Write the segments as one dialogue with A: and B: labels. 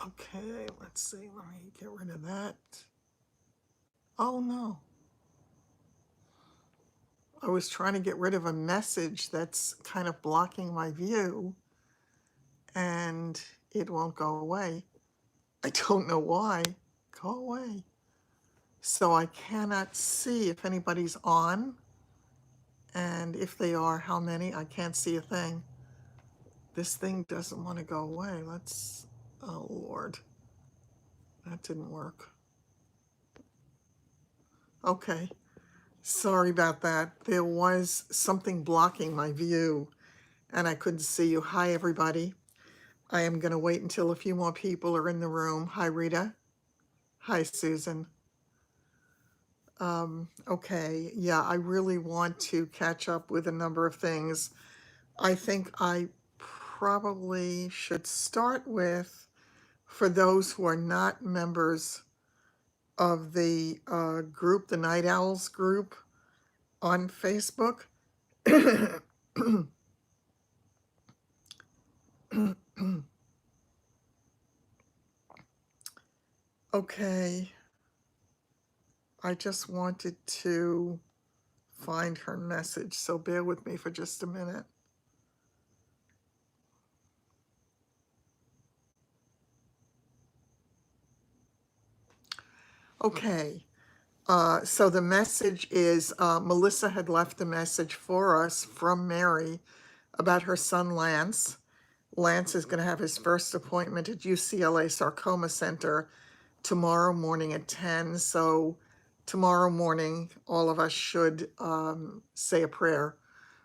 A: Okay, let's see. Let me get rid of that. Oh no. I was trying to get rid of a message that's kind of blocking my view and it won't go away. I don't know why. Go away. So I cannot see if anybody's on, and if they are, how many. I can't see a thing. This thing doesn't want to go away. Let's, oh Lord, that didn't work. Okay, sorry about that. There was something blocking my view and I couldn't see you. Hi, everybody. I am going to wait until a few more people are in the room. Hi, Rita. Hi, Susan. Okay, yeah, I really want to catch up with a number of things. I think I probably should start with, for those who are not members of the group, the Night Owls group on Facebook. Okay, I just wanted to find her message, so bear with me for just a minute. Okay, so the message is, Melissa had left a message for us from Mary about her son Lance. Lance is going to have his first appointment at UCLA Sarcoma Center tomorrow morning at 10. So tomorrow morning, all of us should say a prayer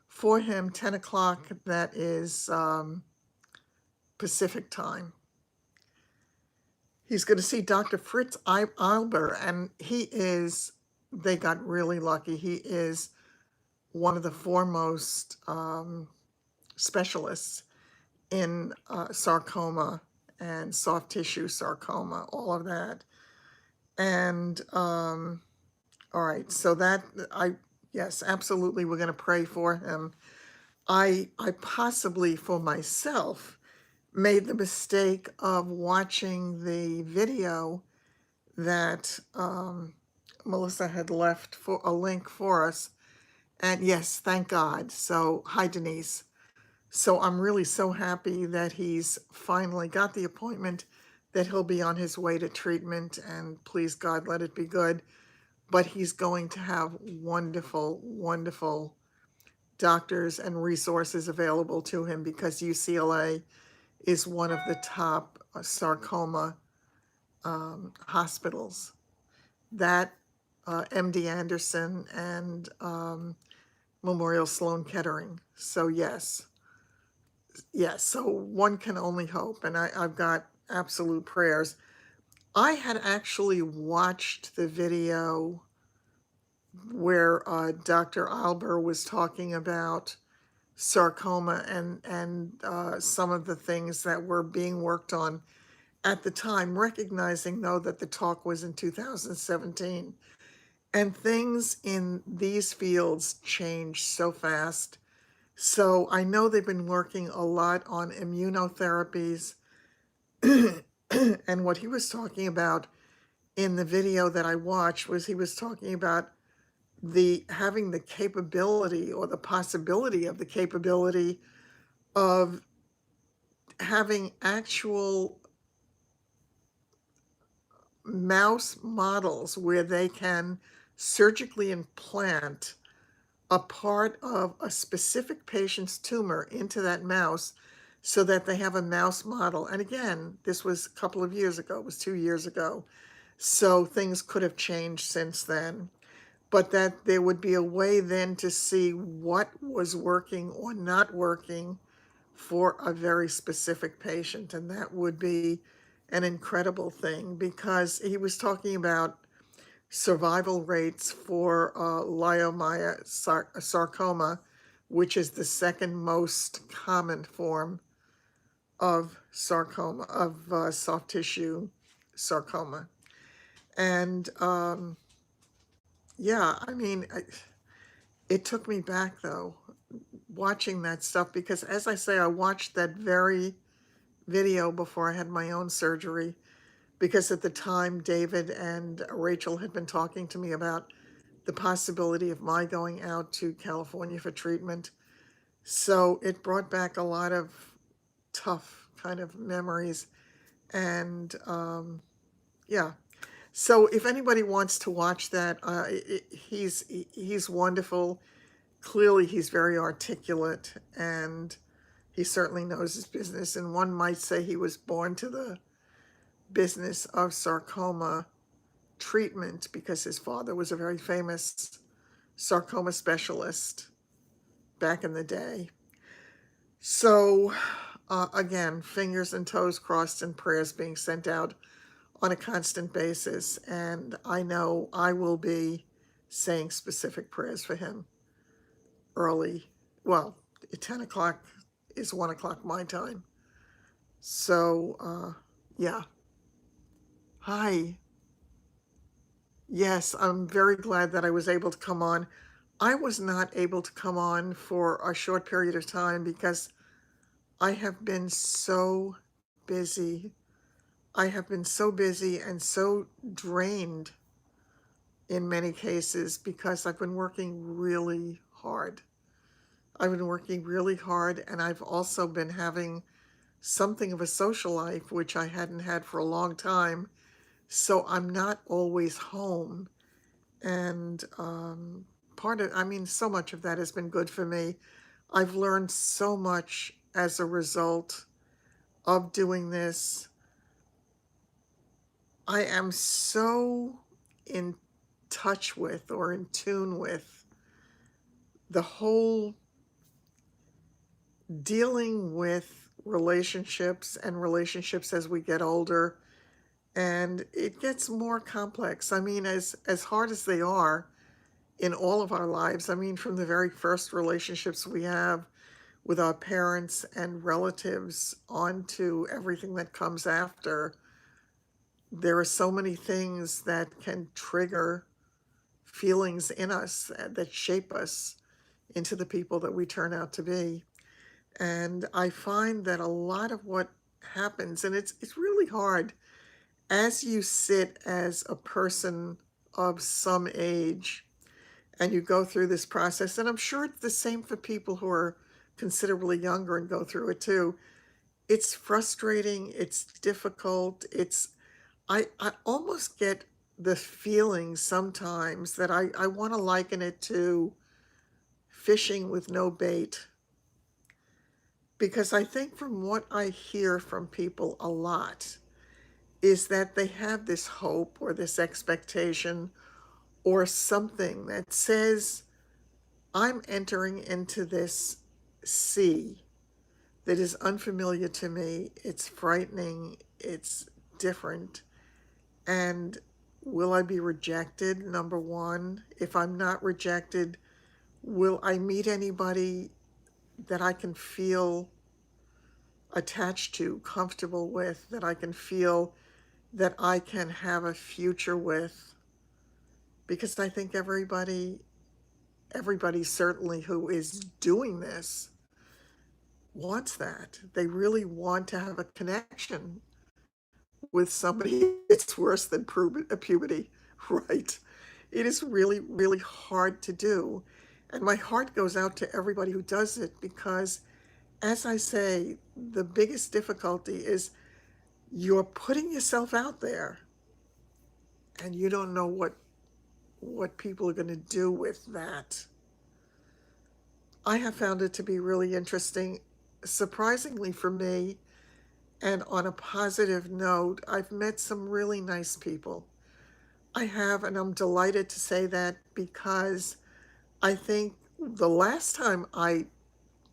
A: for him. 10 o'clock, that is Pacific time. He's going to see Dr. Fritz Eilber, and they got really lucky. He is one of the foremost specialists in sarcoma and soft tissue sarcoma, all of that. And all right, so yes, absolutely, we're going to pray for him. I possibly, for myself, made the mistake of watching the video that Melissa had left for a link for us. And yes, thank God. So, hi, Denise. So I'm really so happy that he's finally got the appointment, that he'll be on his way to treatment, and please God, let it be good. But he's going to have wonderful, wonderful doctors and resources available to him, because UCLA is one of the top sarcoma hospitals. That MD Anderson and Memorial Sloan Kettering. So yes, so one can only hope, and I've got absolute prayers. I had actually watched the video where Dr. Eilber was talking about sarcoma and some of the things that were being worked on at the time, recognizing though that the talk was in 2017. And things in these fields change so fast. So I know they've been working a lot on immunotherapies. And what he was talking about in the video that I watched was, he was talking about having the capability, or the possibility of the capability of having actual mouse models where they can surgically implant a part of a specific patient's tumor into that mouse, so that they have a mouse model. And again, this was a couple of years ago, it was 2 years ago. So things could have changed since then. But that there would be a way then to see what was working or not working for a very specific patient. And that would be an incredible thing, because he was talking about survival rates for leiomyosarcoma, which is the second most common form of sarcoma, of soft tissue sarcoma. And yeah, I mean, it took me back though, watching that stuff, because as I say, I watched that very, video before I had my own surgery, because at the time David and Rachel had been talking to me about the possibility of my going out to California for treatment. So it brought back a lot of tough kind of memories. And yeah, so if anybody wants to watch that, he's wonderful. Clearly, he's very articulate, and he certainly knows his business. And one might say he was born to the business of sarcoma treatment, because his father was a very famous sarcoma specialist back in the day. So again, fingers and toes crossed and prayers being sent out on a constant basis. And I know I will be saying specific prayers for him early. Well, 10 o'clock is 1 o'clock my time. So yeah. Hi. Yes, I'm very glad that I was able to come on. I was not able to come on for a short period of time because I have been so busy. I have been so busy and so drained in many cases because I've been working really hard. I've been working really hard, and I've also been having something of a social life, which I hadn't had for a long time. So I'm not always home. And so much of that has been good for me. I've learned so much as a result of doing this. I am so in touch with, or in tune with, the whole dealing with relationships and relationships as we get older. And it gets more complex. I mean, as hard as they are in all of our lives, I mean, from the very first relationships we have with our parents and relatives on to everything that comes after, there are so many things that can trigger feelings in us that shape us into the people that we turn out to be. And I find that a lot of what happens, and it's really hard as you sit as a person of some age and you go through this process, and I'm sure it's the same for people who are considerably younger and go through it too. It's frustrating, it's difficult, I almost get the feeling sometimes that I want to liken it to fishing with no bait. Because I think from what I hear from people a lot is that they have this hope or this expectation or something that says, I'm entering into this sea that is unfamiliar to me. It's frightening. It's different. And will I be rejected? Number one. If I'm not rejected, will I meet anybody that I can feel attached to, comfortable with, that I can feel that I can have a future with? Because I think everybody certainly who is doing this wants that. They really want to have a connection with somebody. It's worse than puberty, right? It is really, really hard to do. And my heart goes out to everybody who does it because, as I say, the biggest difficulty is you're putting yourself out there and you don't know what people are going to do with that. I have found it to be really interesting. Surprisingly for me, and on a positive note, I've met some really nice people. I have, and I'm delighted to say that because I think the last time I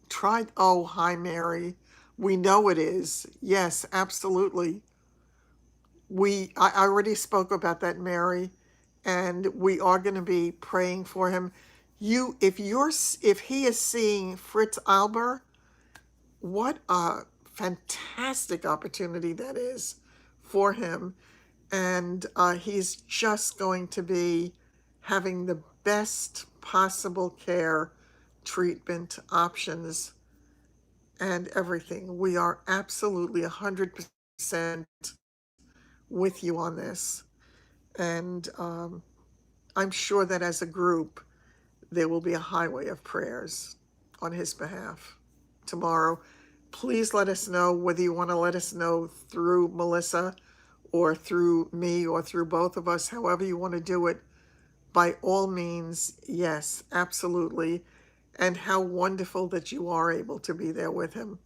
A: tried, oh, hi, Mary. We know it is. Yes, absolutely. I already spoke about that, Mary, and we are going to be praying for him. If he is seeing Fritz Alber, what a fantastic opportunity that is for him. And he's just going to be having the best possible care, treatment options and everything. We are absolutely 100% with you on this. And I'm sure that as a group, there will be a highway of prayers on his behalf tomorrow. Please let us know whether you want to let us know through Melissa or through me or through both of us, however you want to do it. By all means, yes, absolutely. And how wonderful that you are able to be there with him.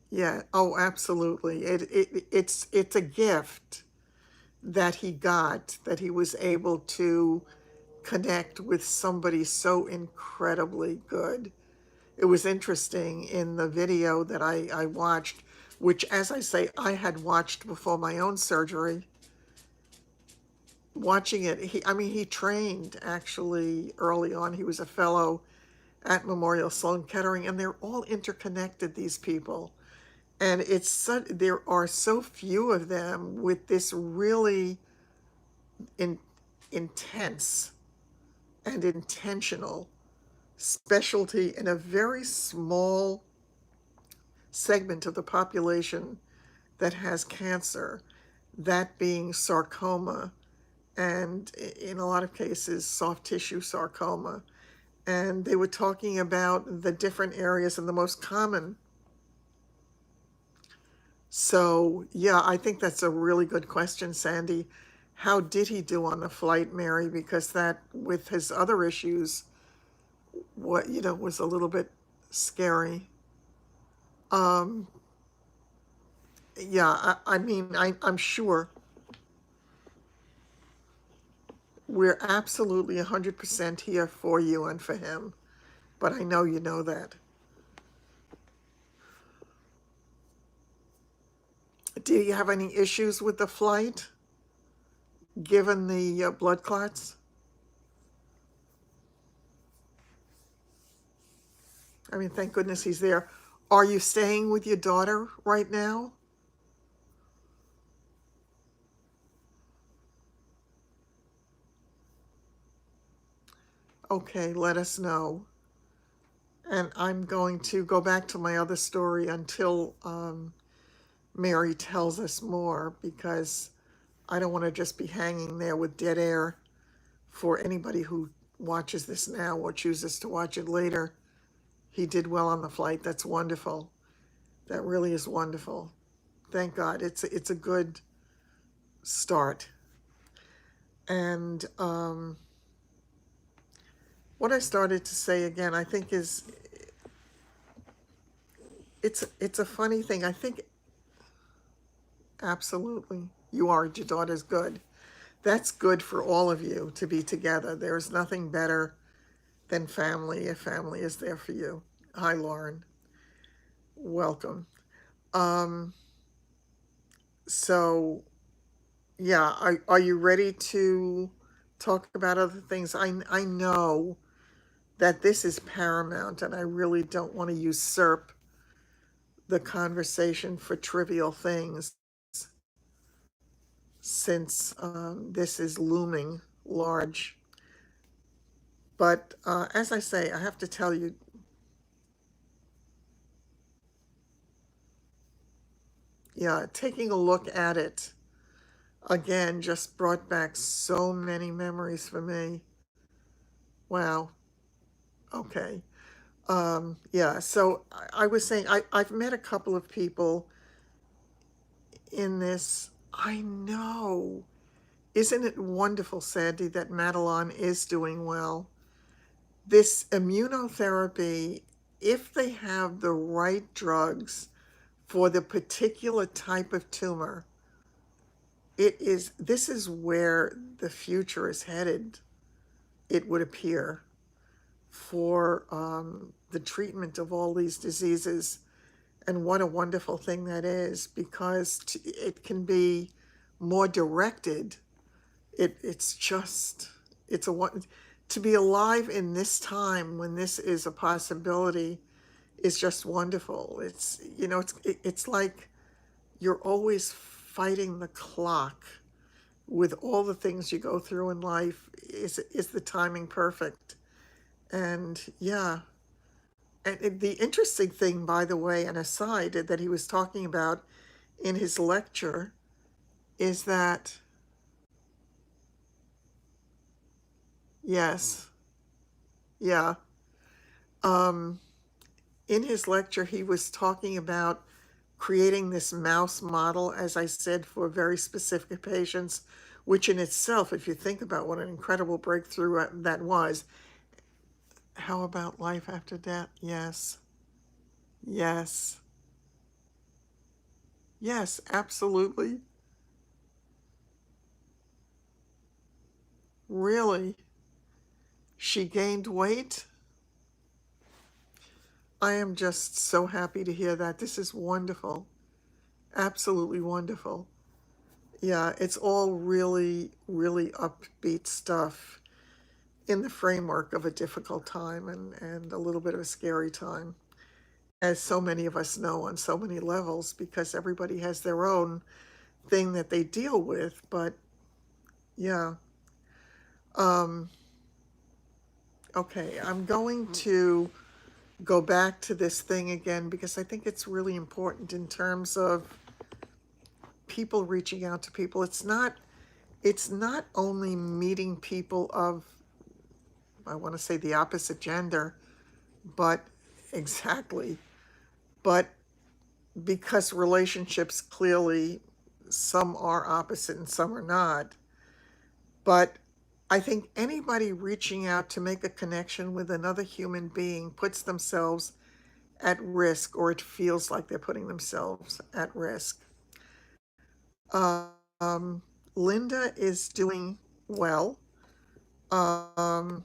A: Yeah, oh, absolutely. It's a gift that he got, that he was able to connect with somebody so incredibly good. It was interesting in the video that I watched, which, as I say, I had watched before my own surgery. Watching it, he trained actually early on. He was a fellow at Memorial Sloan Kettering, and they're all interconnected, these people. And there are so few of them with this really in, intense and intentional specialty in a very small segment of the population that has cancer, that being sarcoma, and in a lot of cases, soft tissue sarcoma. And they were talking about the different areas and the most common. So, yeah, I think that's a really good question, Sandy. How did he do on the flight, Mary? Because that, with his other issues, was a little bit scary. Um, yeah, I'm sure we're absolutely 100% here for you and for him. But I know you know that. Do you have any issues with the flight, given the blood clots? Thank goodness he's there. Are you staying with your daughter right now? Okay, let us know. And I'm going to go back to my other story until Mary tells us more, because I don't want to just be hanging there with dead air for anybody who watches this now or chooses to watch it later. He did well on the flight. That's wonderful. That really is wonderful. Thank God. It's a good start. And what I started to say again, I think is it's a funny thing. I think absolutely you are. Your daughter's good. That's good for all of you to be together. There's nothing better than family if family is there for you. Hi, Lauren. Welcome. Um, so yeah, are you ready to talk about other things? I know that this is paramount, and I really don't want to usurp the conversation for trivial things, since this is looming large. But as I say, I have to tell you, yeah, taking a look at it again just brought back so many memories for me. Wow. Okay. Yeah, so I was saying I've met a couple of people in this. I know. Isn't it wonderful, Sandy, that Madeline is doing well? This immunotherapy, if they have the right drugs for the particular type of tumor, this is where the future is headed, it would appear, for the treatment of all these diseases. And what a wonderful thing that is, because it can be more directed. It's a one to be alive in this time when this is a possibility is just wonderful. It's like you're always fighting the clock with all the things you go through in life. Is the timing perfect? And yeah, And the interesting thing, by the way, an aside that he was talking about in his lecture is that, yes, yeah, um, in his lecture, he was talking about creating this mouse model, as I said, for very specific patients, which in itself, if you think about what an incredible breakthrough that was, how about life after death? Yes, yes, yes, absolutely. Really? She gained weight? I am just so happy to hear that. This is wonderful. Absolutely wonderful. Yeah, it's all really, really upbeat stuff in the framework of a difficult time and a little bit of a scary time, as so many of us know on so many levels, because everybody has their own thing that they deal with. But yeah, um, okay, I'm going to go back to this thing again because I think it's really important in terms of people reaching out to people. It's not only meeting people of, I want to say, the opposite gender, but exactly, but because relationships clearly, some are opposite and some are not. But I think anybody reaching out to make a connection with another human being puts themselves at risk, or it feels like they're putting themselves at risk. Um, Linda is doing well. Um,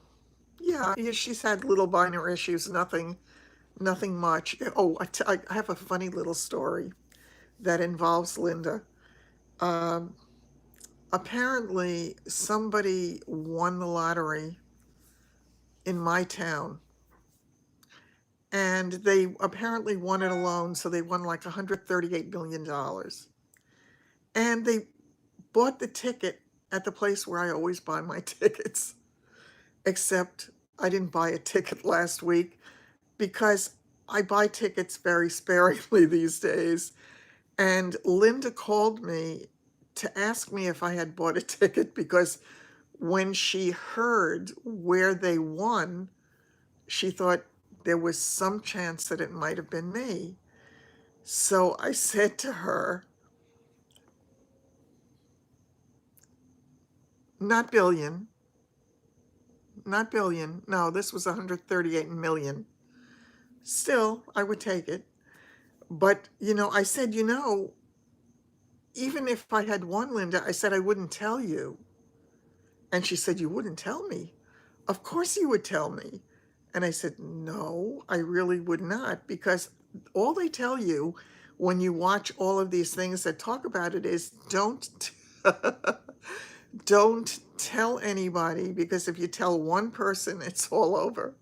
A: yeah, she's had little minor issues, nothing much. Oh, I have a funny little story that involves Linda. Um, Apparently, somebody won the lottery in my town, and they apparently won it alone, so they won like $138 million. And they bought the ticket at the place where I always buy my tickets, except I didn't buy a ticket last week because I buy tickets very sparingly these days. And Linda called me to ask me if I had bought a ticket because when she heard where they won, she thought there was some chance that it might have been me. So I said to her, not billion, not billion. No, this was 138 million. Still, I would take it. But, I said, even if I had won, Linda, I said I wouldn't tell you. And she said, you wouldn't tell me? Of course you would tell me. And I said, no, I really would not, because all they tell you when you watch all of these things that talk about it is don't tell anybody, because if you tell one person, it's all over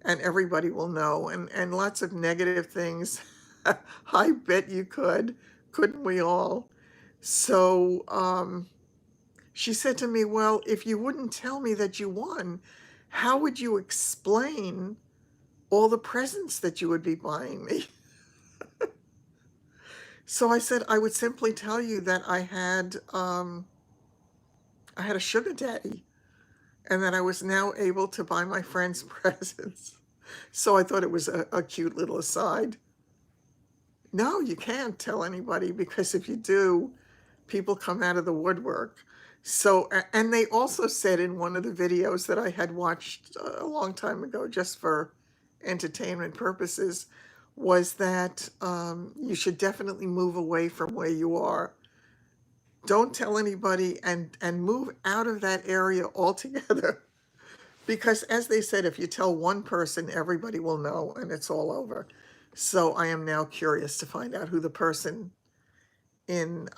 A: and everybody will know. And lots of negative things. I bet you couldn't we all? So she said to me, well, if you wouldn't tell me that you won, how would you explain all the presents that you would be buying me? So I said I would simply tell you that I had a sugar daddy, and that I was now able to buy my friends presents. So I thought it was a cute little aside. No, you can't tell anybody, because if you do, people come out of the woodwork. So, and they also said in one of the videos that I had watched a long time ago, just for entertainment purposes, was that you should definitely move away from where you are. Don't tell anybody, and move out of that area altogether. Because as they said, if you tell one person, everybody will know and it's all over. So I am now curious to find out who the person in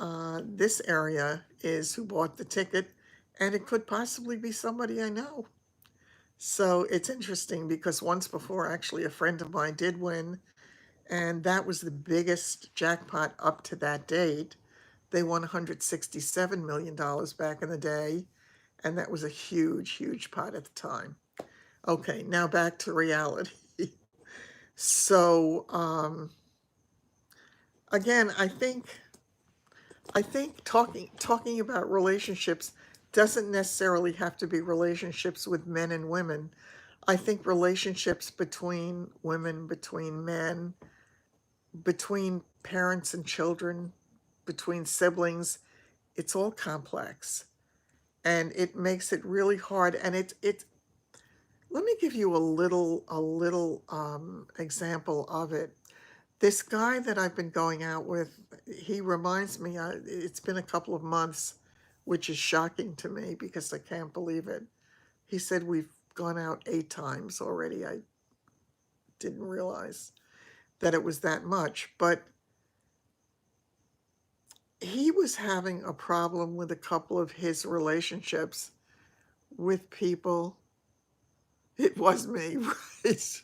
A: this area is who bought the ticket, and it could possibly be somebody I know. So it's interesting because once before, actually, a friend of mine did win, and that was the biggest jackpot up to that date. They won $167 million back in the day, and that was a huge, huge pot at the time. Okay, now back to reality. So, again, I think talking about relationships doesn't necessarily have to be relationships with men and women. I think relationships between women, between men, between parents and children, between siblings, it's all complex. And it makes it really hard. And it let me give you a little example of it. This guy that I've been going out with, he reminds me, it's been a couple of months, which is shocking to me because I can't believe it. He said we've gone out 8 times already. I didn't realize that it was that much, but he was having a problem with a couple of his relationships with people. It was me, right?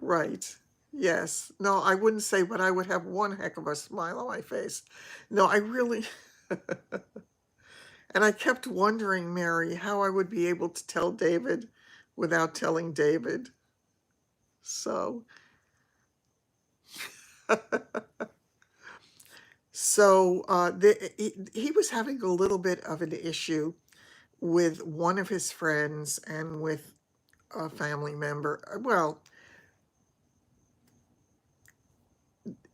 A: Right. Yes. No, I wouldn't say, but I would have one heck of a smile on my face. No, I really, and I kept wondering, Mary, how I would be able to tell David without telling David. So, he was having a little bit of an issue with one of his friends and with a family member. Well,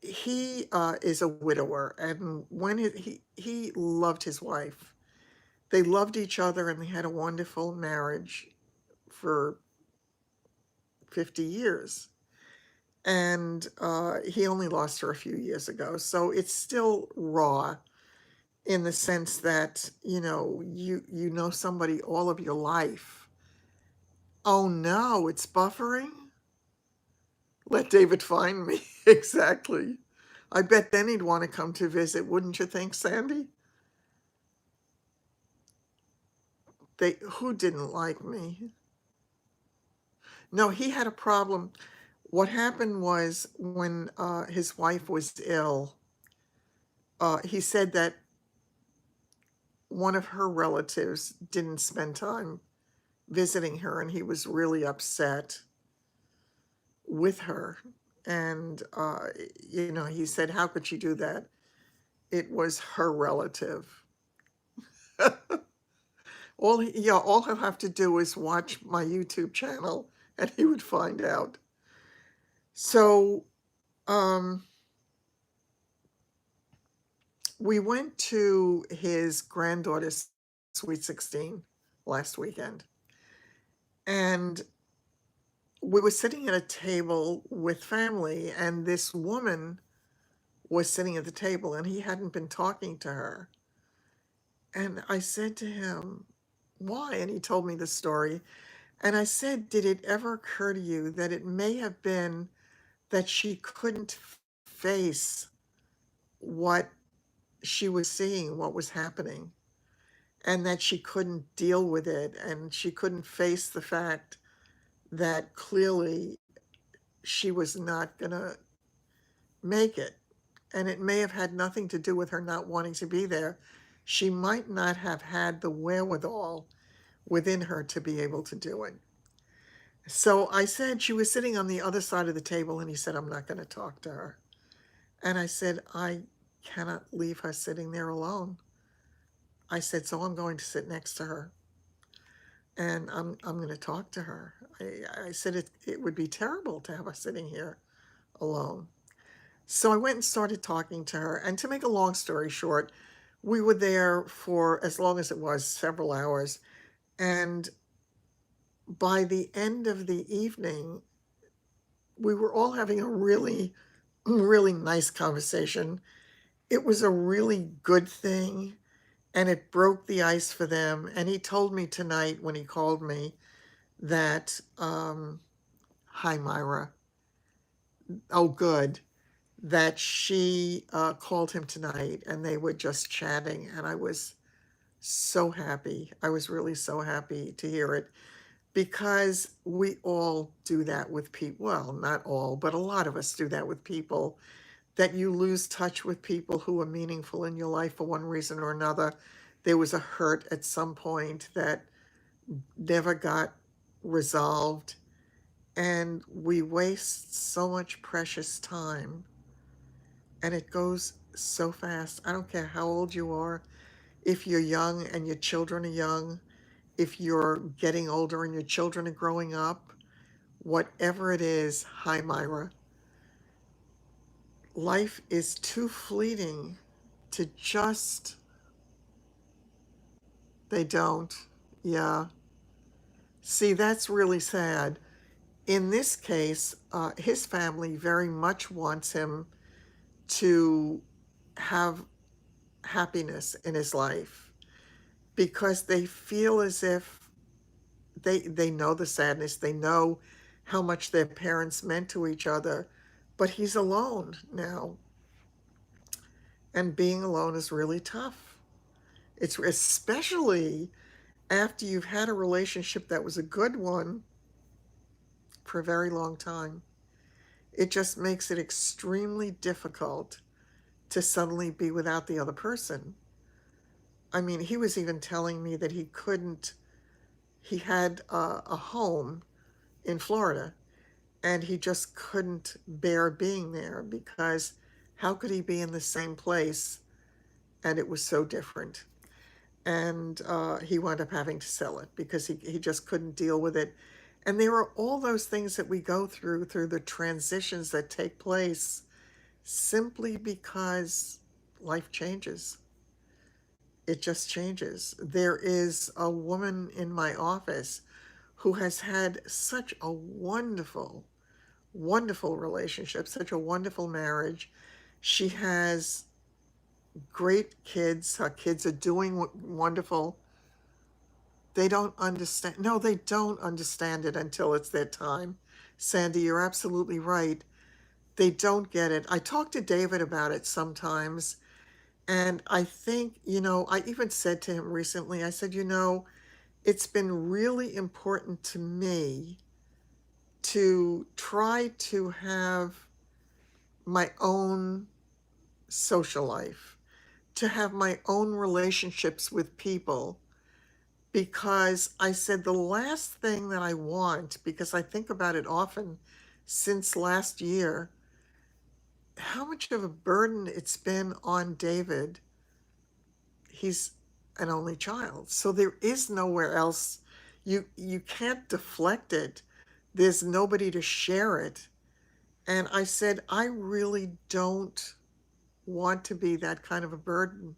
A: he is a widower, and when he loved his wife, they loved each other, and they had a wonderful marriage for 50 years. And he only lost her a few years ago, so it's still raw in the sense that you know somebody all of your life. Oh no, it's buffering. Let David find me. Exactly. I bet then he'd want to come to visit, wouldn't you think, Sandy? They who didn't like me? No, he had a problem. What happened was when his wife was ill, he said that one of her relatives didn't spend time visiting her, and he was really upset with her. And, he said, how could she do that? It was her relative. All he'll have to do is watch my YouTube channel, and he would find out. So, um, we went to his granddaughter's Sweet 16 last weekend. And we were sitting at a table with family, and this woman was sitting at the table, and he hadn't been talking to her. And I said to him, why? And he told me the story. And I said, did it ever occur to you that it may have been that she couldn't face what she was seeing, what was happening, and that she couldn't deal with it, and she couldn't face the fact that clearly she was not going to make it. And it may have had nothing to do with her not wanting to be there. She might not have had the wherewithal within her to be able to do it. So I said, she was sitting on the other side of the table, and he said, I'm not going to talk to her. And I said, I cannot leave her sitting there alone. I said, so I'm going to sit next to her, and I'm going to talk to her. I said it would be terrible to have her sitting here alone. So I went and started talking to her. And to make a long story short, we were there for as long as it was, several hours. And by the end of the evening, we were all having a really, really nice conversation. It was a really good thing, and it broke the ice for them. And he told me tonight when he called me that, hi, Myra. Oh, good. That she called him tonight, and they were just chatting, and I was so happy. I was really so happy to hear it, because we all do that with people. Well, not all, but a lot of us do that with people, that you lose touch with people who are meaningful in your life for one reason or another. There was a hurt at some point that never got resolved, And we waste so much precious time, and it goes so fast. I don't care how old you are. If you're young and your children are young, if you're getting older and your children are growing up, whatever it is, hi, Myra, life is too fleeting to just, they don't. Yeah. See, that's really sad. In this case, his family very much wants him to have happiness in his life because they feel as if they know the sadness, they know how much their parents meant to each other, but he's alone now, and being alone is really tough. It's especially after you've had a relationship that was a good one for a very long time. It just makes it extremely difficult to suddenly be without the other person. I mean, he was even telling me that he had a home in Florida, and he just couldn't bear being there because how could he be in the same place and it was so different? And he wound up having to sell it because he just couldn't deal with it. And there are all those things that we go through the transitions that take place simply because life changes. It just changes. There is a woman in my office who has had such a wonderful, wonderful relationship, such a wonderful marriage. She has great kids. Her kids are doing wonderful. They don't understand. No, they don't understand it until it's their time. Sandy, you're absolutely right. They don't get it. I talk to David about it sometimes. And I think, I even said to him recently, I said, it's been really important to me to try to have my own social life, to have my own relationships with people, because I said the last thing that I want, because I think about it often since last year, how much of a burden it's been on David. He's an only child, so there is nowhere else. You can't deflect it. There's nobody to share it. And I said, I really don't want to be that kind of a burden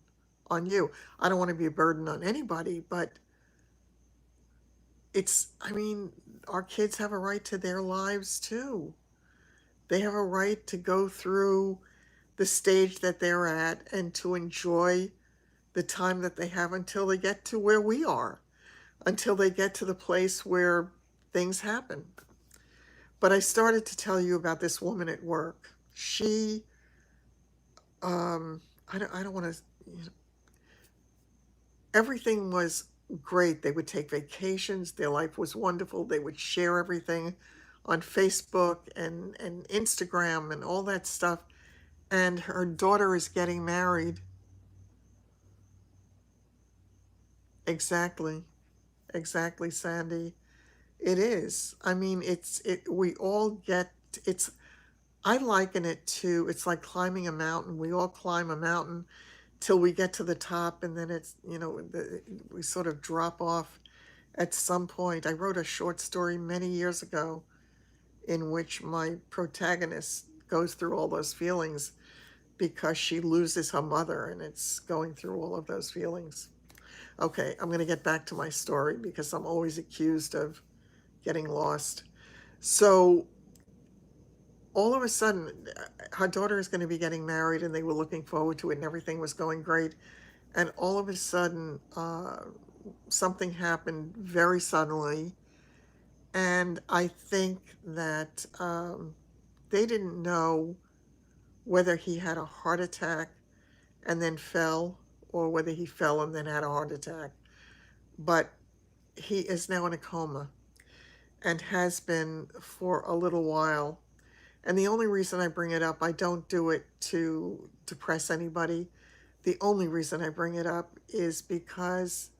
A: on you. I don't want to be a burden on anybody, but I mean, our kids have a right to their lives too. They have a right to go through the stage that they're at and to enjoy the time that they have until they get to where we are, until they get to the place where things happen. But I started to tell you about this woman at work. She, I don't want to, everything was great. They would take vacations. Their life was wonderful. They would share everything on Facebook and Instagram and all that stuff. And her daughter is getting married. Exactly. Exactly, Sandy. It is. I mean, we all get, I liken it to, it's like climbing a mountain. We all climb a mountain till we get to the top, and then we sort of drop off at some point. I wrote a short story many years ago in which my protagonist goes through all those feelings because she loses her mother, and it's going through all of those feelings. Okay, I'm going to get back to my story because I'm always accused of getting lost. So all of a sudden, her daughter is going to be getting married, and they were looking forward to it, and everything was going great. And all of a sudden, something happened very suddenly. And I think that they didn't know whether he had a heart attack and then fell, or whether he fell and then had a heart attack. But he is now in a coma and has been for a little while. And the only reason I bring it up, I don't do it to depress anybody. The only reason I bring it up is because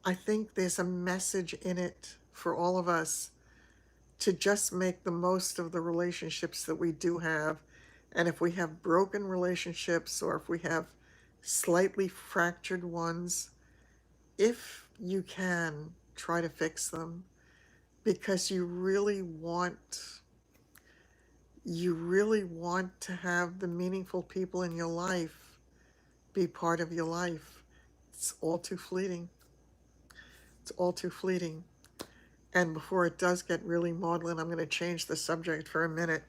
A: I think there's a message in it for all of us to just make the most of the relationships that we do have. And if we have broken relationships or if we have slightly fractured ones, if you can, try to fix them, because you really want to have the meaningful people in your life be part of your life. It's all too fleeting. It's all too fleeting. And before it does get really maudlin, I'm going to change the subject for a minute.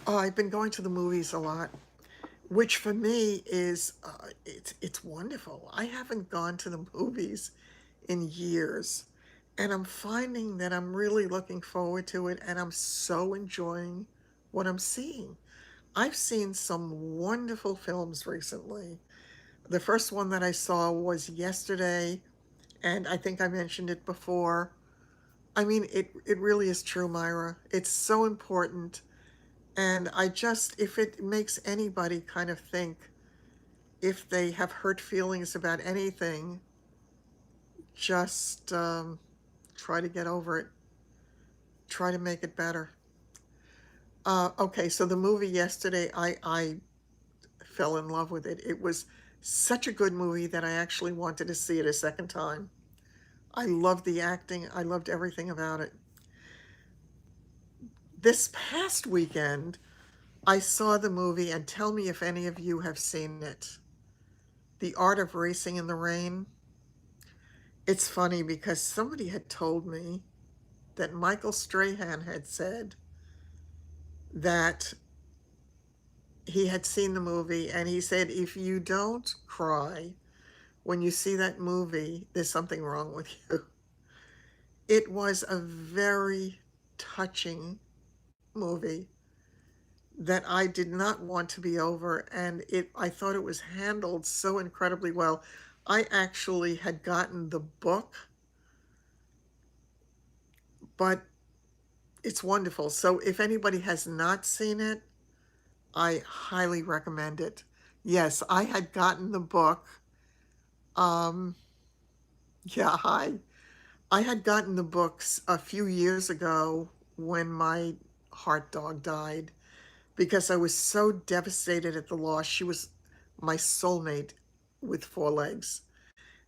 A: I've been going to the movies a lot, which for me is it's wonderful. I haven't gone to the movies in years, and I'm finding that I'm really looking forward to it, and I'm so enjoying what I'm seeing. I've seen some wonderful films recently. The first one that I saw was yesterday, and I think I mentioned it before. I mean, it really is true, Myra. It's so important. And if it makes anybody kind of think, if they have hurt feelings about anything, just try to get over it. Try to make it better. Okay, so the movie yesterday, I fell in love with it. It was such a good movie that I actually wanted to see it a second time. I loved the acting. I loved everything about it. This past weekend, I saw the movie, and tell me if any of you have seen it. The Art of Racing in the Rain. It's funny because somebody had told me that Michael Strahan had said that he had seen the movie, and he said, if you don't cry when you see that movie, there's something wrong with you. It was a very touching movie that I did not want to be over, and I thought it was handled so incredibly well. I actually had gotten the book, but it's wonderful. So if anybody has not seen it, I highly recommend it. Yes, I had gotten the book. Um, yeah, I had gotten the books a few years ago when my heart dog died, because I was so devastated at the loss. She was my soulmate with four legs.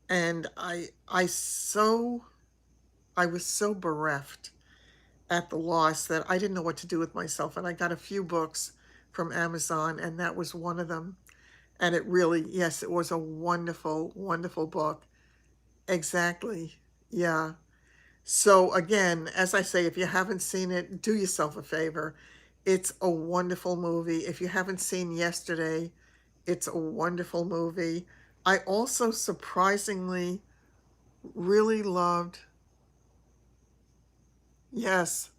A: And I was so bereft at the loss that I didn't know what to do with myself. And I got a few books from Amazon, and that was one of them. And it really, yes, it was a wonderful, wonderful book. Exactly. Yeah. So again, as I say, if you haven't seen it, do yourself a favor. It's a wonderful movie. If you haven't seen Yesterday, it's a wonderful movie. I also surprisingly really loved, yes,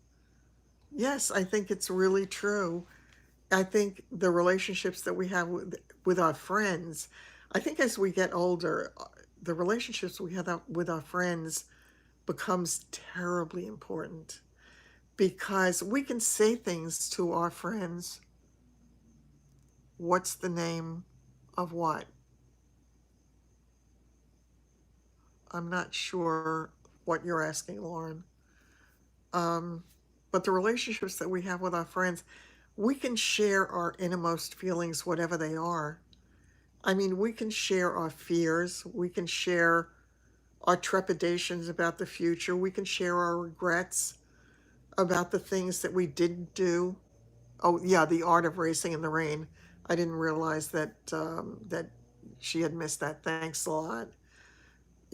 A: yes, I think it's really true. I think the relationships that we have with our friends, I think as we get older, the relationships we have with our friends becomes terribly important, because we can say things to our friends. What's the name of what? I'm not sure what you're asking, Lauren. Um, but the relationships that we have with our friends, we can share our innermost feelings, whatever they are. I mean, we can share our fears. We can share our trepidations about the future. We can share our regrets about the things that we didn't do. Oh, yeah, The Art of Racing in the Rain. I didn't realize that she had missed that. Thanks a lot.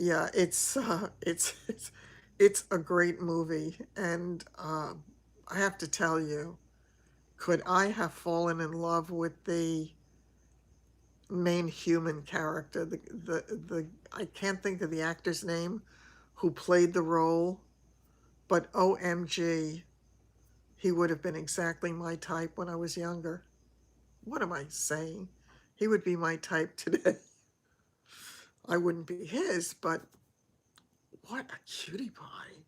A: Yeah, it's a great movie, and I have to tell you, could I have fallen in love with the main human character? The I can't think of the actor's name who played the role, but OMG, he would have been exactly my type when I was younger. What am I saying? He would be my type today. I wouldn't be his, but what a cutie pie.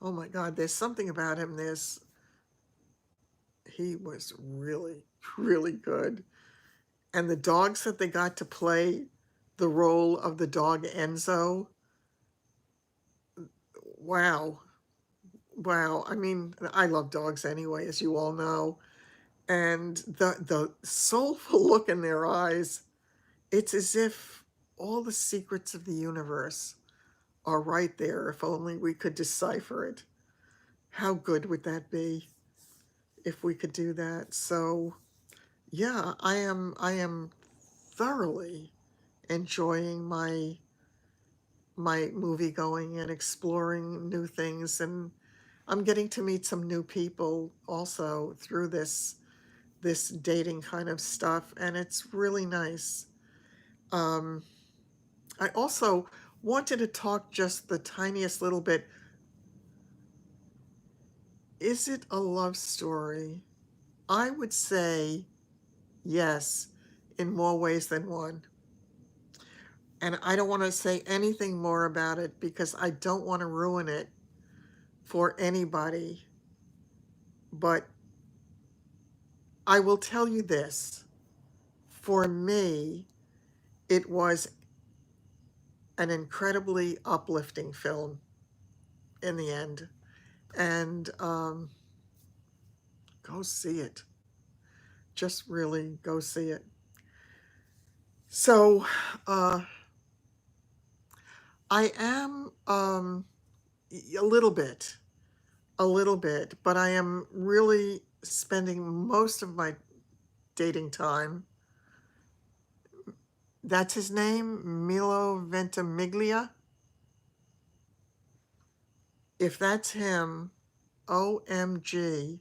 A: Oh my God, there's something about him. He was really, really good. And the dogs that they got to play the role of the dog Enzo, wow, Wow, I mean, I love dogs anyway, as you all know, and the soulful look in their eyes, it's as if all the secrets of the universe are right there if only we could decipher it. How good would that be if we could do that? So, yeah, I am thoroughly enjoying my movie going and exploring new things, and I'm getting to meet some new people also through this dating kind of stuff, and it's really nice. Um, I also wanted to talk just the tiniest little bit. Is it a love story? I would say yes, in more ways than one. And I don't want to say anything more about it because I don't want to ruin it for anybody. But I will tell you this. For me, it was an incredibly uplifting film in the end. And go see it. Just really go see it. So uh, I am a little bit, but I am really spending most of my dating time. That's his name, Milo Ventimiglia. If that's him, OMG,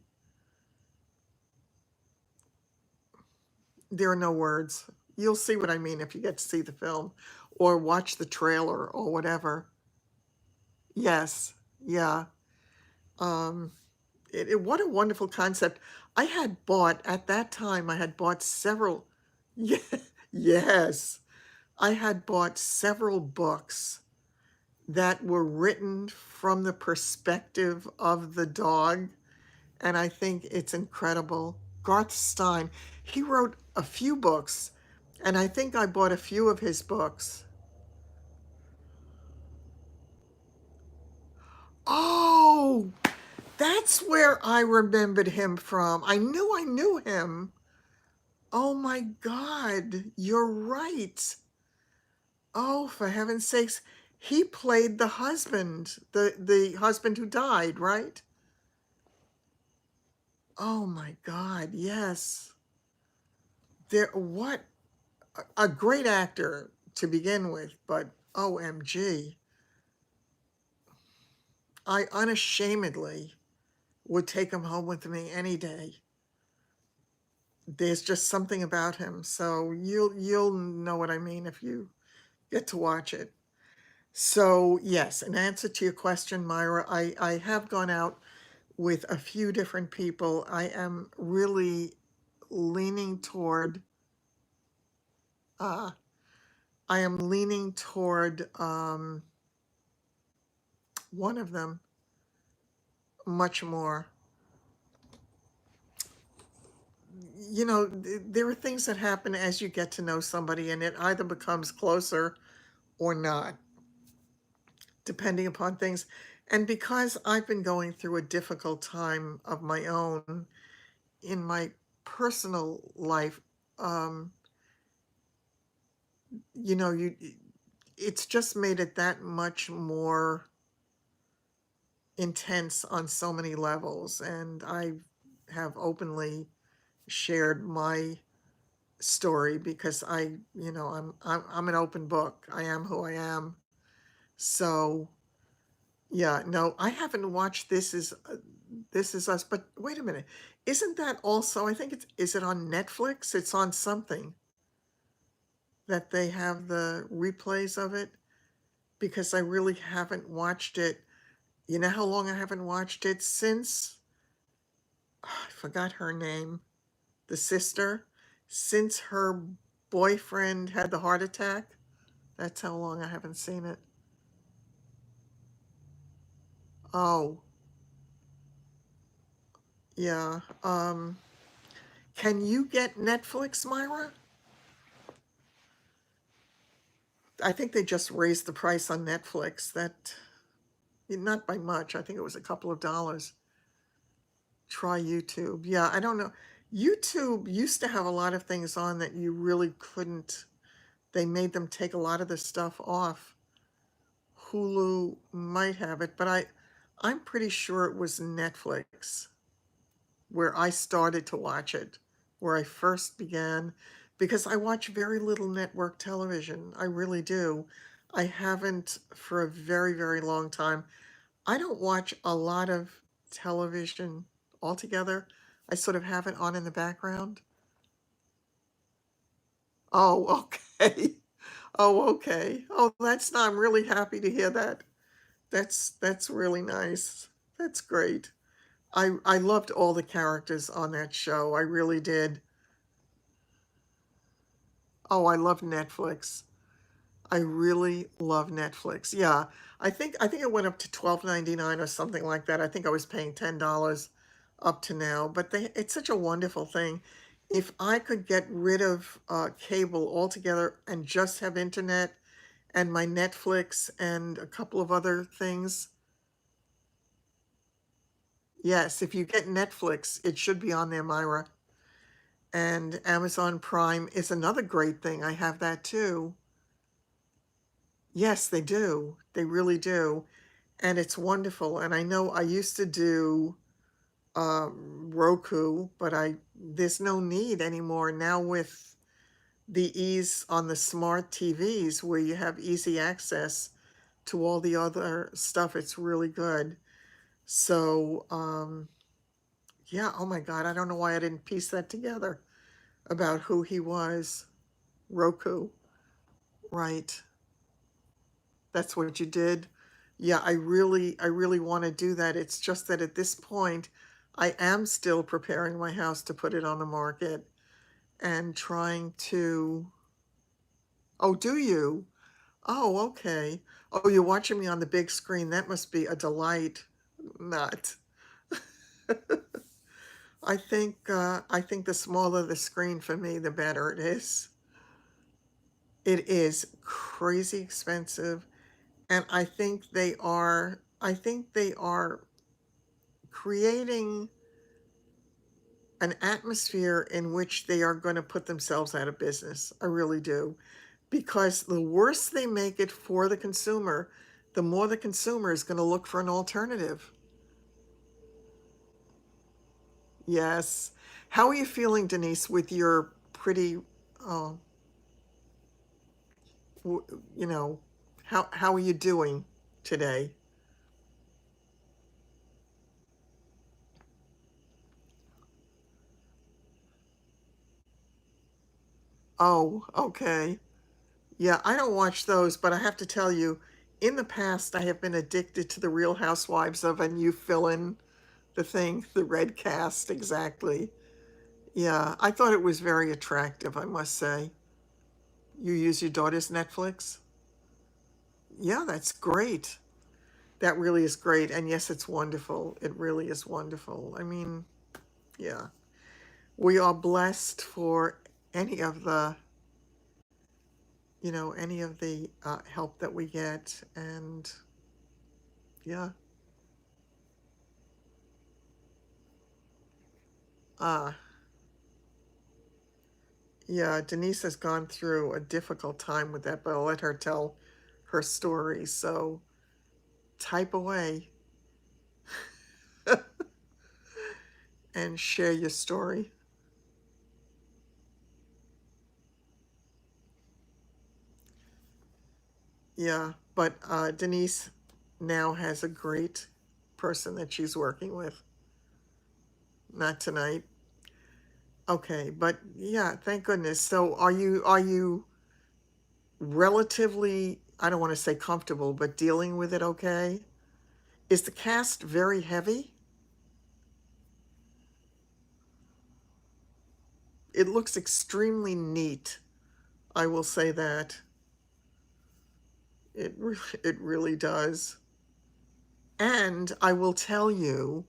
A: there are no words. You'll see what I mean if you get to see the film or watch the trailer or whatever. Yes, yeah. Um, what a wonderful concept. I had bought, at that time, I had bought several, yeah, yes, I had bought several books that were written from the perspective of the dog, and I think it's incredible. Garth Stein, he wrote a few books, and I think I bought a few of his books. Oh, that's where I remembered him from. I knew him. Oh my God, you're right. Oh, for heaven's sakes. He played the husband, the husband who died, right? Oh my God, yes. There, what a great actor to begin with, but OMG, I unashamedly would take him home with me any day. There's just something about him. So you'll know what I mean if you get to watch it. So yes, in answer to your question, Myra, I have gone out with a few different people. I am really leaning toward uh, I am leaning toward one of them much more. You know, there are things that happen as you get to know somebody, and it either becomes closer or not, depending upon things. And because I've been going through a difficult time of my own in my personal life, um, you know, it's just made it that much more intense on so many levels. And I have openly shared my story because I'm an open book. I am who I am. So yeah, no, I haven't watched This Is Us, but wait a minute. Isn't that also, I think is it on Netflix? It's on something that they have the replays of it because I really haven't watched it. You know how long I haven't watched it? Since I forgot her name, the sister, since her boyfriend had the heart attack. That's how long I haven't seen it. Oh, yeah. Can you get Netflix, Myra? I think they just raised the price on Netflix. That not by much. I think it was a couple of dollars. Try YouTube. Yeah, I don't know. YouTube used to have a lot of things on that you really couldn't. They made them take a lot of the stuff off. Hulu might have it, but I'm pretty sure it was Netflix where I started to watch it, where I first began, because I watch very little network television. I really do. I haven't for a very, very long time. I don't watch a lot of television altogether. I sort of have it on in the background. Oh, okay. Oh, okay. Oh, that's not, I'm really happy to hear that. That's really nice. That's great. I loved all the characters on that show. I really did. Oh, I love Netflix. I really love Netflix. Yeah. I think it went up to 12.99 or something like that. I think I was paying $10 up to now, but it's such a wonderful thing. If I could get rid of cable altogether and just have internet and my Netflix and a couple of other things. Yes, if you get Netflix, it should be on there, Myra. And Amazon Prime is another great thing. I have that too. Yes, they do. They really do. And it's wonderful. And I know I used to do Roku, but there's no need anymore now with the ease on the smart TVs where you have easy access to all the other stuff. It's really good. So, yeah, oh my God, I don't know why I didn't piece that together about who he was. Roku, right? That's what you did. Yeah, I really want to do that. It's just that at this point, I am still preparing my house to put it on the market and trying to. Oh, do you? Oh, okay. Oh, you're watching me on the big screen. That must be a delight. Not. I think the smaller the screen for me, the better it is. It is crazy expensive, and I think they are creating an atmosphere in which they are going to put themselves out of business. I really do. Because the worse they make it for the consumer, the more the consumer is going to look for an alternative. Yes. How are you feeling, Denise, with your pretty, uh, you know, how are you doing today? Oh, okay. Yeah, I don't watch those, but I have to tell you, in the past, I have been addicted to the Real Housewives of, and you fill in the thing, the red cast, exactly. Yeah, I thought it was very attractive, I must say. You use your daughter's Netflix? Yeah, that's great. That really is great. And yes, it's wonderful. It really is wonderful. I mean, yeah. We are blessed for any of the, help that we get. And yeah, uh, yeah, Denise has gone through a difficult time with that, but I'll let her tell her story. So type away and share your story. Yeah, but Denise now has a great person that she's working with. Not tonight. Okay, but yeah, thank goodness. So are you relatively, I don't want to say comfortable, but dealing with it okay? Is the cast very heavy? It looks extremely neat. I will say that. It really does. And I will tell you,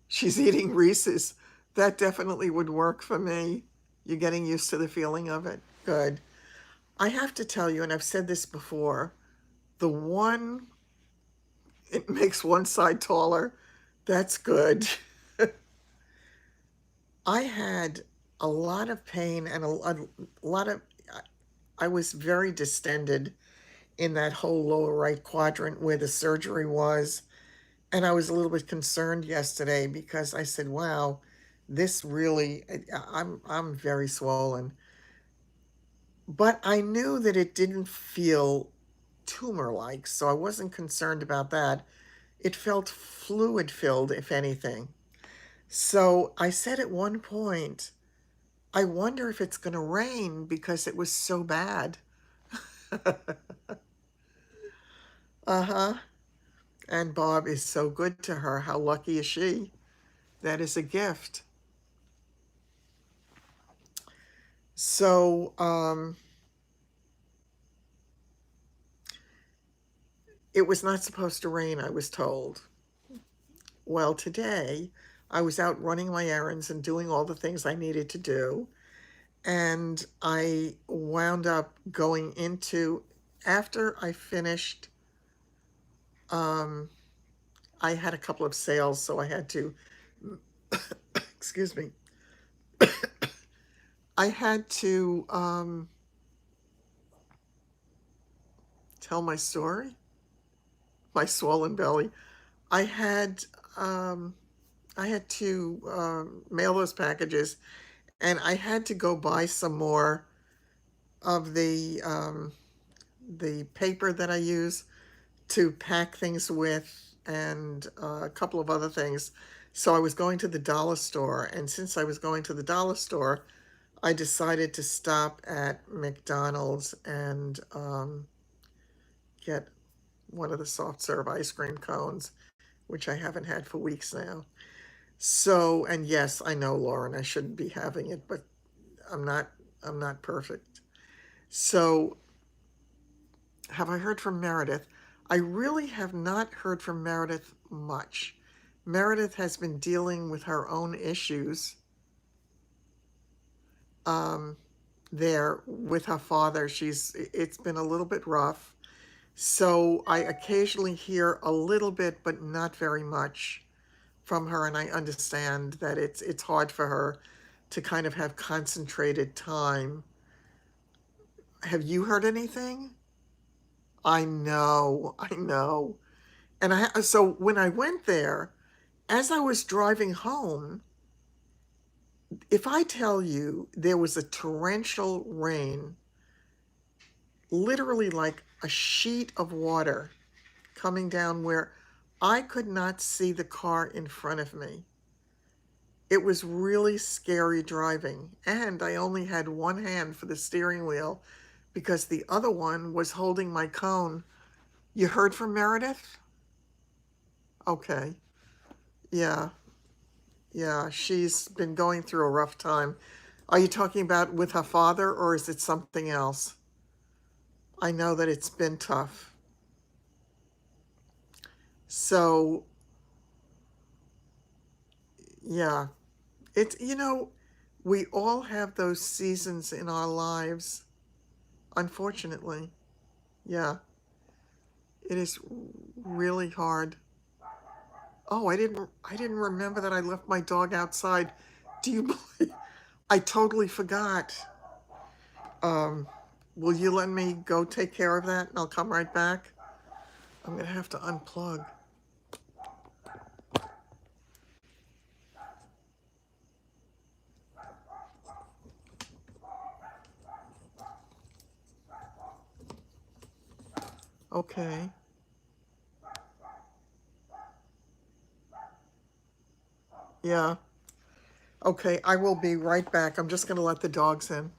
A: she's eating Reese's. That definitely would work for me. You're getting used to the feeling of it. Good. I have to tell you, and I've said this before, the one It makes one side taller. That's good. I had a lot of pain and a lot of, I was very distended in that whole lower right quadrant where the surgery was. And I was a little bit concerned yesterday because I said, wow, this really, I'm very swollen. But I knew that it didn't feel tumor-like, so I wasn't concerned about that. It felt fluid-filled, if anything. So I said at one point, I wonder if it's going to rain because it was so bad. Uh-huh. And Bob is so good to her. How lucky is she? That is a gift. So, it was not supposed to rain, I was told. Well, today I was out running my errands and doing all the things I needed to do. And I wound up going into, after I finished, I had a couple of sales, so I had to, excuse me, I had to tell my story, my swollen belly. I had um, I had to mail those packages, and I had to go buy some more of the paper that I use to pack things with, and a couple of other things. So I was going to the dollar store, and since I was going to the dollar store, I decided to stop at McDonald's and get one of the soft serve ice cream cones, which I haven't had for weeks now. So, and yes, I know, Lauren, I shouldn't be having it, but I'm not I'm not perfect. So, have I heard from Meredith? I really have not heard from Meredith much. Meredith has been dealing with her own issues um, there with her father. It's been a little bit rough. So I occasionally hear a little bit, but not very much from her, and I understand that it's hard for her to kind of have concentrated time. Have you heard anything? I know, I know. And so when I went there, as I was driving home, if I tell you there was a torrential rain, literally like a sheet of water coming down where I could not see the car in front of me. It was really scary driving, and I only had one hand for the steering wheel because the other one was holding my cone. You heard from Meredith? Okay. Yeah. Yeah, she's been going through a rough time. Are you talking about with her father, or is it something else? I know that it's been tough. So, yeah, we all have those seasons in our lives, unfortunately. Yeah, it is really hard. Oh, I didn't remember that I left my dog outside. Do you believe? I totally forgot. Um, will you let me go take care of that and I'll come right back? I'm gonna have to unplug. Okay. Yeah. Okay, I will be right back. I'm just gonna let the dogs in.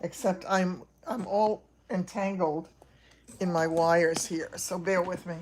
A: Except I'm all entangled in my wires here, so bear with me.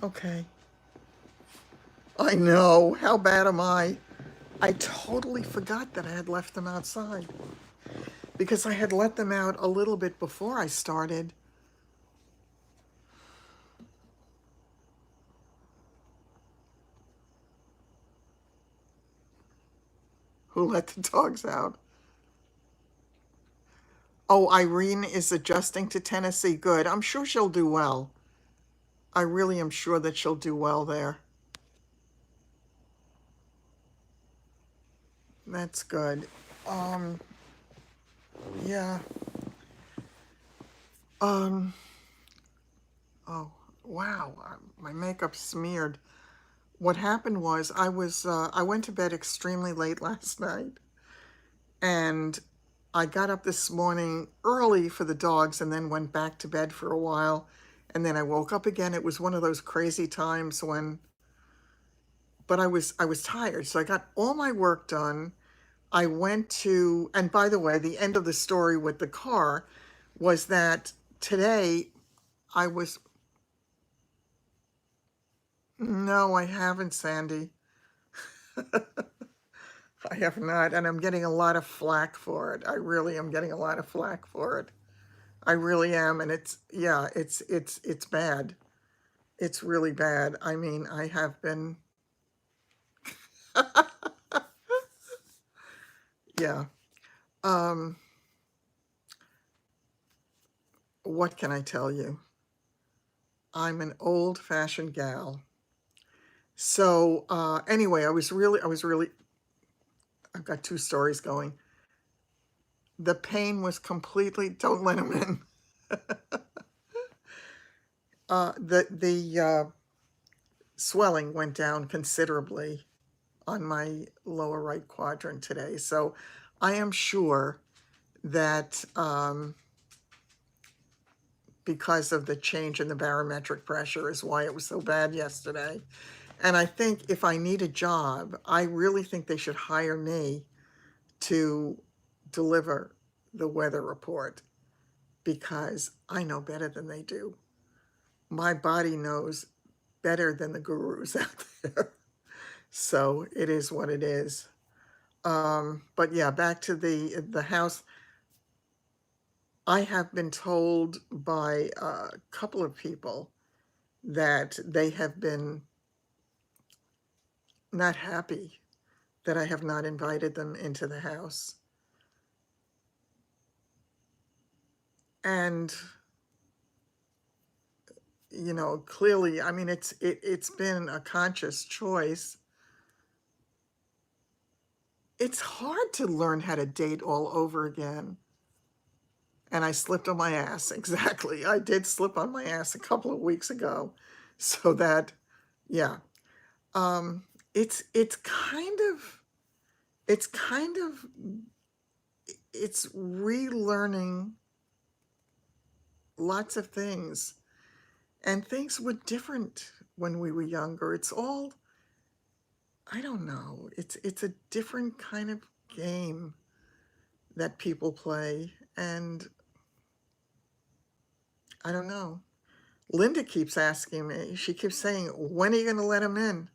A: Okay. I know. How bad am I? I totally forgot that I had left them outside because I had let them out a little bit before I started. Who let the dogs out? Oh, Irene is adjusting to Tennessee. Good. I'm sure she'll do well. I really am sure that she'll do well there. That's good. Um, yeah. Um, oh, wow. My makeup's smeared. What happened was I went to bed extremely late last night, and I got up this morning early for the dogs and then went back to bed for a while, and then I woke up again. It was one of those crazy times when, but I was tired, so I got all my work done. I went to, and by the way, the end of the story with the car was that today I was, no, I haven't, Sandy. I have not, and I'm getting a lot of flack for it. I really am getting a lot of flack for it. I really am, and it's, yeah, it's bad. It's really bad. I mean, I have been, yeah. Um, what can I tell you? I'm an old-fashioned gal. So anyway, I've got two stories going. The pain was completely, don't let him in. The swelling went down considerably on my lower right quadrant today. So I am sure that because of the change in the barometric pressure is why it was so bad yesterday. And I think if I need a job, I really think they should hire me to deliver the weather report because I know better than they do. My body knows better than the gurus out there. So it is what it is. But yeah, back to the house. I have been told by a couple of people that they have been not happy that I have not invited them into the house. And clearly, I mean, it's been a conscious choice. It's hard to learn how to date all over again. And I slipped on my ass. Exactly. I did slip on my ass a couple of weeks ago. So that, yeah. Um, it's it's kind of, it's relearning lots of things. And things were different when we were younger. It's all, I don't know. It's a different kind of game that people play. And I don't know. Linda keeps asking me, she keeps saying, when are you going to let him in?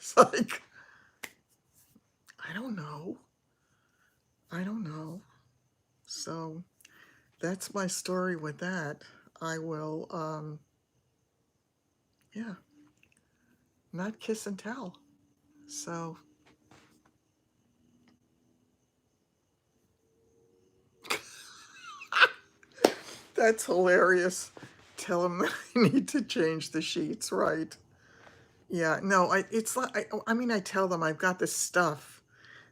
A: It's like, I don't know. I don't know. So that's my story with that. I will, yeah, not kiss and tell. So that's hilarious. Tell him that I need to change the sheets, right? Yeah, no, it's like, I mean, I tell them I've got this stuff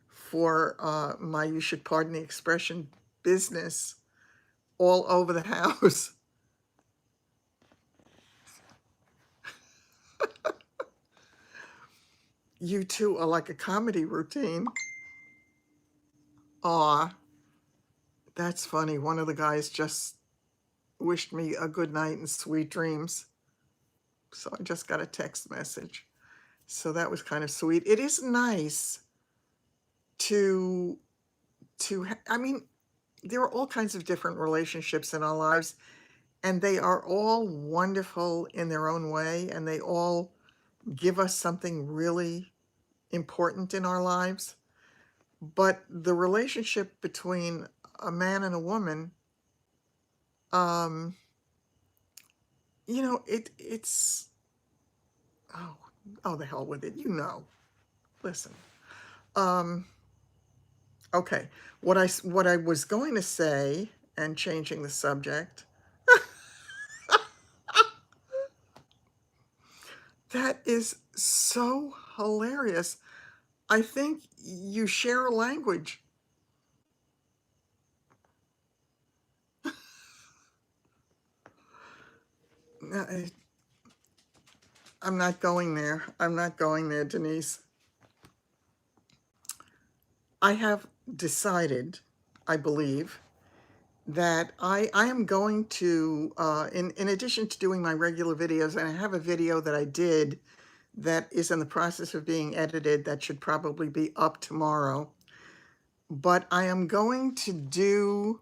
A: for my, you should pardon the expression, business all over the house. You two are like a comedy routine. Aw, that's funny. One of the guys just wished me a good night and sweet dreams. So I just got a text message. So that was kind of sweet. It is nice to I mean, there are all kinds of different relationships in our lives, and they are all wonderful in their own way, and they all give us something really important in our lives. But the relationship between a man and a woman, um, it's oh, oh, the hell with it, Listen, um, okay. What I was going to say, and changing the subject, that is so hilarious. I think you share a language. No, I'm not going there. I'm not going there, Denise. I have decided, I believe, that I am going to, in addition to doing my regular videos, and I have a video that I did that is in the process of being edited that should probably be up tomorrow, but I am going to do,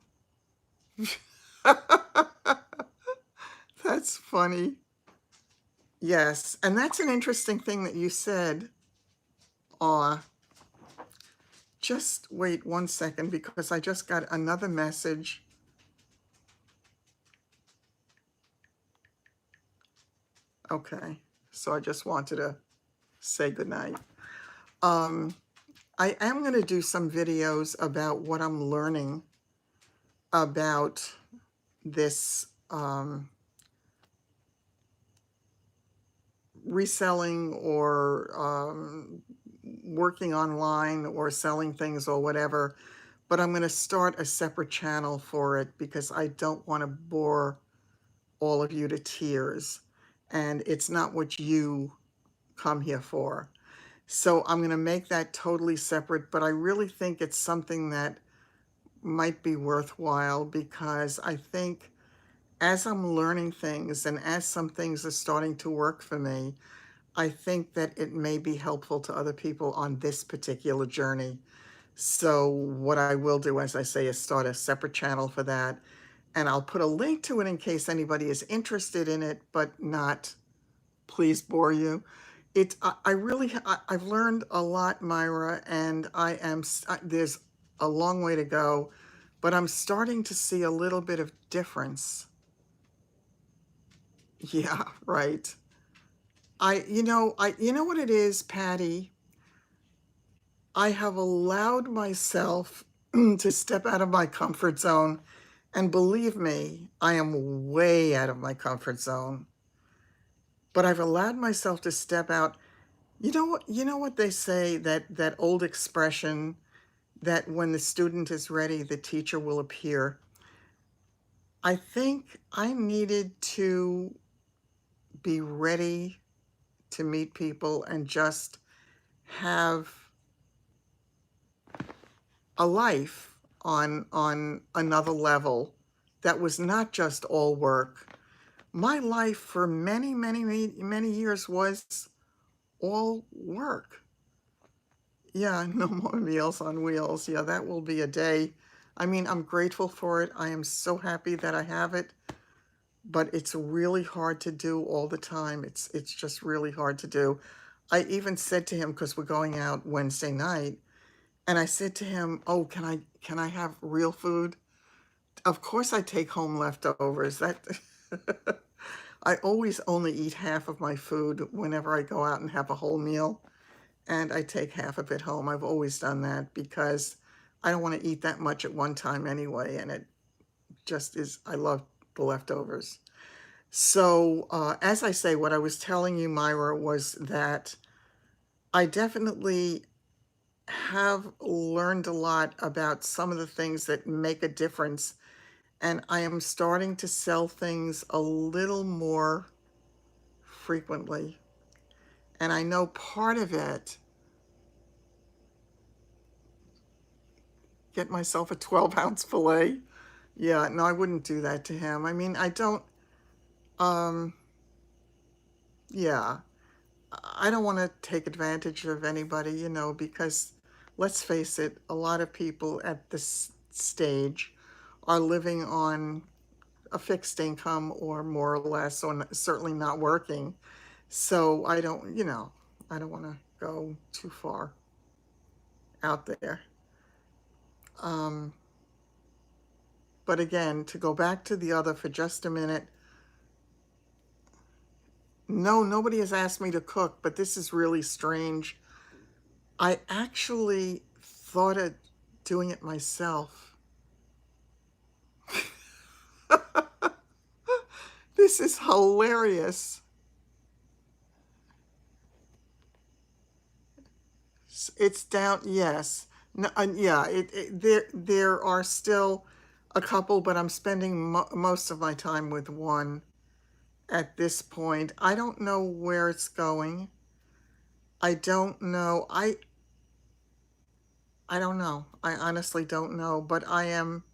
A: that's funny. Yes, and that's an interesting thing that you said. Aw, just wait 1 second because I just got another message. Okay, so I just wanted to say goodnight. I am going to do some videos about what I'm learning about this reselling or working online or selling things or whatever, but I'm going to start a separate channel for it because I don't want to bore all of you to tears, and it's not what you come here for. So I'm going to make that totally separate, but I really think it's something that might be worthwhile because I think as I'm learning things and as some things are starting to work for me, I think that it may be helpful to other people on this particular journey. So what I will do, as I say, is start a separate channel for that. And I'll put a link to it in case anybody is interested in it, but not, please bore you. I've learned a lot, Myra, and there's a long way to go, but I'm starting to see a little bit of difference. Yeah, right. You know what it is, Patty? I have allowed myself to step out of my comfort zone, and believe me, I am way out of my comfort zone. But I've allowed myself to step out. You know what they say, that old expression that when the student is ready, the teacher will appear. I think I needed to be ready to meet people and just have a life on another level that was not just all work. My life for many, many, many years was all work. Yeah, no more Meals on Wheels. Yeah, that will be a day. I mean, I'm grateful for it. I am so happy that I have it, but it's really hard to do all the time. It's just really hard to do. I even said to him, because we're going out Wednesday night, and I said to him, "Oh, can I have real food?" Of course I take home leftovers. That I always only eat half of my food whenever I go out and have a whole meal, and I take half of it home. I've always done that because I don't want to eat that much at one time anyway, and it just is, I love the leftovers. So, as I say, what I was telling you, Myra, was that I definitely have learned a lot about some of the things that make a difference, and I am starting to sell things a little more frequently. And I know part of it, get myself a 12-ounce fillet. Yeah, no, I wouldn't do that to him. I mean, I don't, um, yeah, I don't want to take advantage of anybody, because let's face it, a lot of people at this stage are living on a fixed income or more or less, or certainly not working. So I don't, I don't want to go too far out there. But again, to go back to the other for just a minute, no, nobody has asked me to cook, but this is really strange. I actually thought of doing it myself. This is hilarious. It's down, yes. No, yeah, there are still a couple, but I'm spending most of my time with one at this point. I don't know where it's going. I don't know. I don't know. I honestly don't know, but I am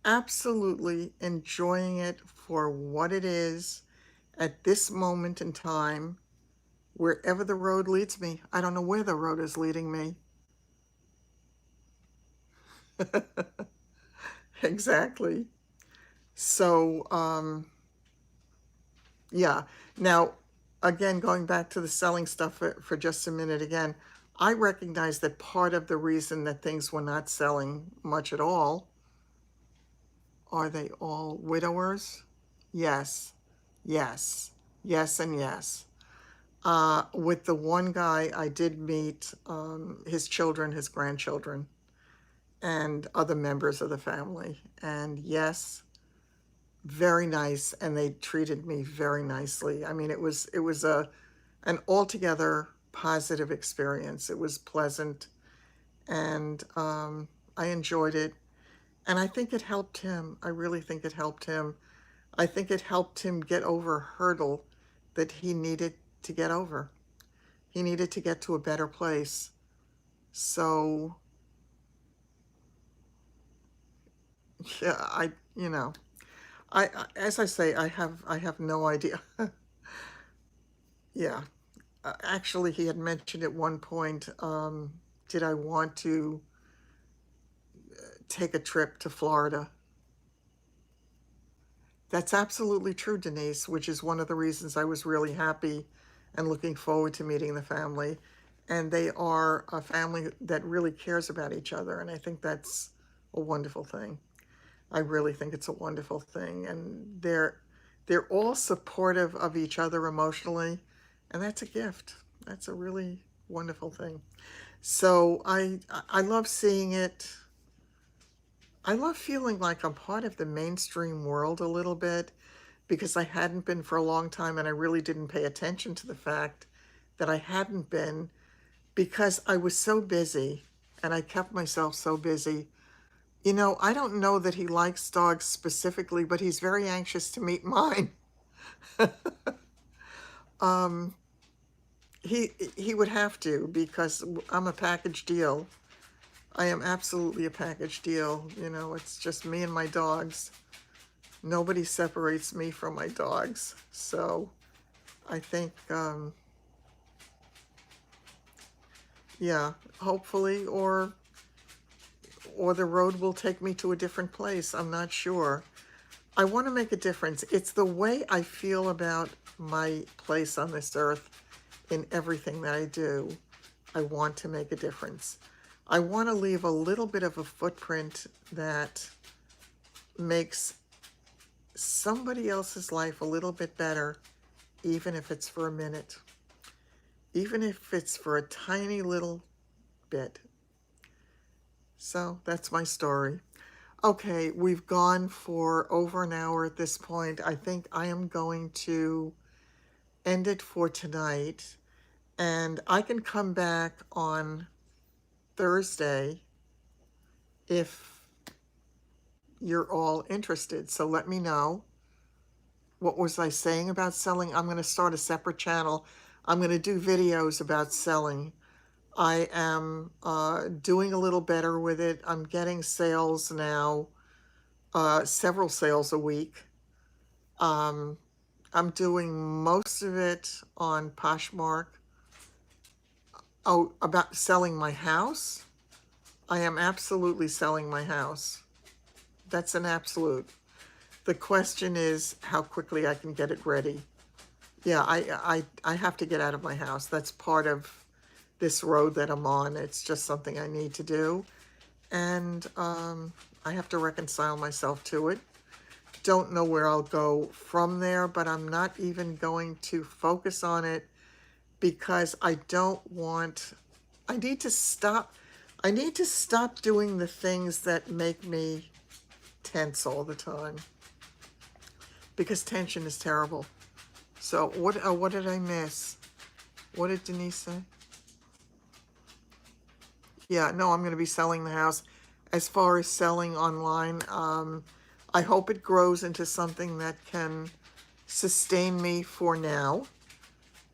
A: absolutely enjoying it for what it is at this moment in time, wherever the road leads me. I don't know where the road is leading me. Exactly. So, yeah. Now, again, going back to the selling stuff for just a minute again, I recognize that part of the reason that things were not selling much at all, are they all widowers? Yes, yes, yes, and yes. With the one guy, I did meet his children, his grandchildren, and other members of the family. And yes, very nice, and they treated me very nicely. I mean, it was an altogether positive experience. It was pleasant, and I enjoyed it. And I think it helped him. I really think it helped him. I think it helped him get over a hurdle that he needed to get over. He needed to get to a better place. So, yeah, as I say, I have no idea. Yeah. Actually, he had mentioned at one point, did I want to take a trip to Florida? That's absolutely true, Denise, which is one of the reasons I was really happy and looking forward to meeting the family. And they are a family that really cares about each other, and I think that's a wonderful thing. I really think it's a wonderful thing, and they're all supportive of each other emotionally, and that's a gift. That's a really wonderful thing. So I love seeing it. I love feeling like I'm part of the mainstream world a little bit, because I hadn't been for a long time, and I really didn't pay attention to the fact that I hadn't been, because I was so busy and I kept myself so busy. I don't know that he likes dogs specifically, but he's very anxious to meet mine. He would have to, because I'm a package deal. I am absolutely a package deal. It's just me and my dogs. Nobody separates me from my dogs. So I think, yeah, hopefully, or the road will take me to a different place. I'm not sure. I want to make a difference. It's the way I feel about my place on this earth in everything that I do. I want to make a difference. I want to leave a little bit of a footprint that makes somebody else's life a little bit better, even if it's for a minute, even if it's for a tiny little bit. So that's my story. Okay, we've gone for over an hour at this point. I think I am going to end it for tonight, and I can come back on Thursday if you're all interested. So let me know. What was I saying about selling? I'm going to start a separate channel. I'm going to do videos about selling. I am doing a little better with it. I'm getting sales now, several sales a week. I'm doing most of it on Poshmark. Oh, about selling my house? I am absolutely selling my house. That's an absolute. The question is how quickly I can get it ready. Yeah, I have to get out of my house. That's part of this road that I'm on. It's just something I need to do. And I have to reconcile myself to it. Don't know where I'll go from there, but I'm not even going to focus on it because I don't want, I need to stop doing the things that make me tense all the time, because tension is terrible. So what did I miss? What did Denise say? Yeah, no, I'm going to be selling the house. As far as selling online, I hope it grows into something that can sustain me for now.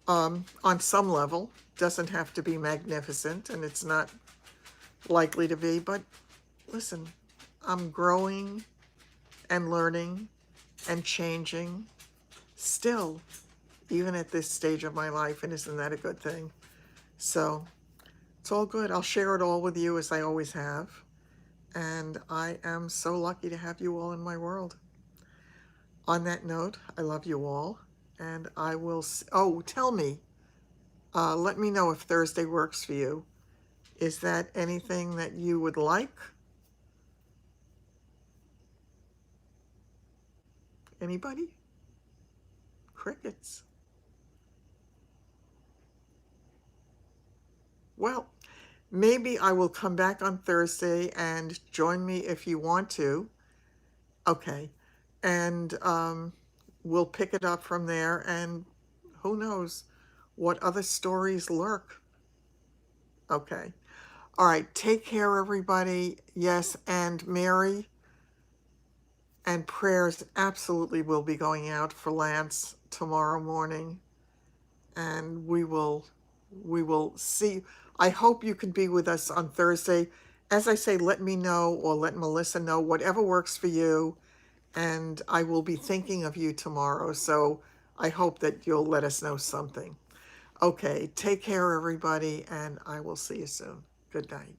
A: On some level, doesn't have to be magnificent, and it's not likely to be, but listen, I'm growing and learning and changing still, even at this stage of my life, and isn't that a good thing? So it's all good. I'll share it all with you as I always have, and I am so lucky to have you all in my world. On that note, I love you all, and I will, oh, tell me, let me know if Thursday works for you. Is that anything that you would like? Anybody? Crickets. Well, maybe I will come back on Thursday and join me if you want to. Okay. And we'll pick it up from there, and who knows what other stories lurk. Okay. All right. Take care, everybody. Yes, and Mary and prayers absolutely will be going out for Lance tomorrow morning, and we will see. I hope you can be with us on Thursday. As I say, let me know, or let Melissa know, whatever works for you, and I will be thinking of you tomorrow, so I hope that you'll let us know something. Okay, take care, everybody, and I will see you soon. Good night.